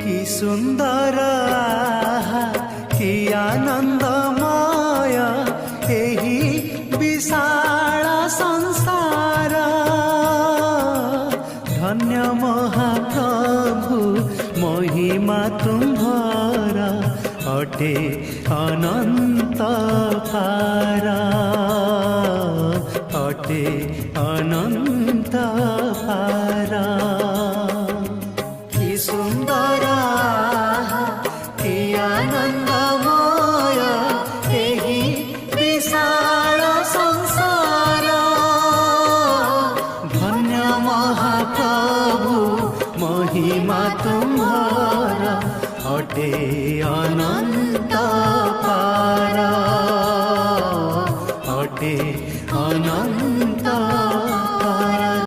कि सुंदर आहा कि आनंदमय एही विशाल संसार। धन्य महाप्रभु महिमा तुम्हार अटे अनंत पार, अटे अनंत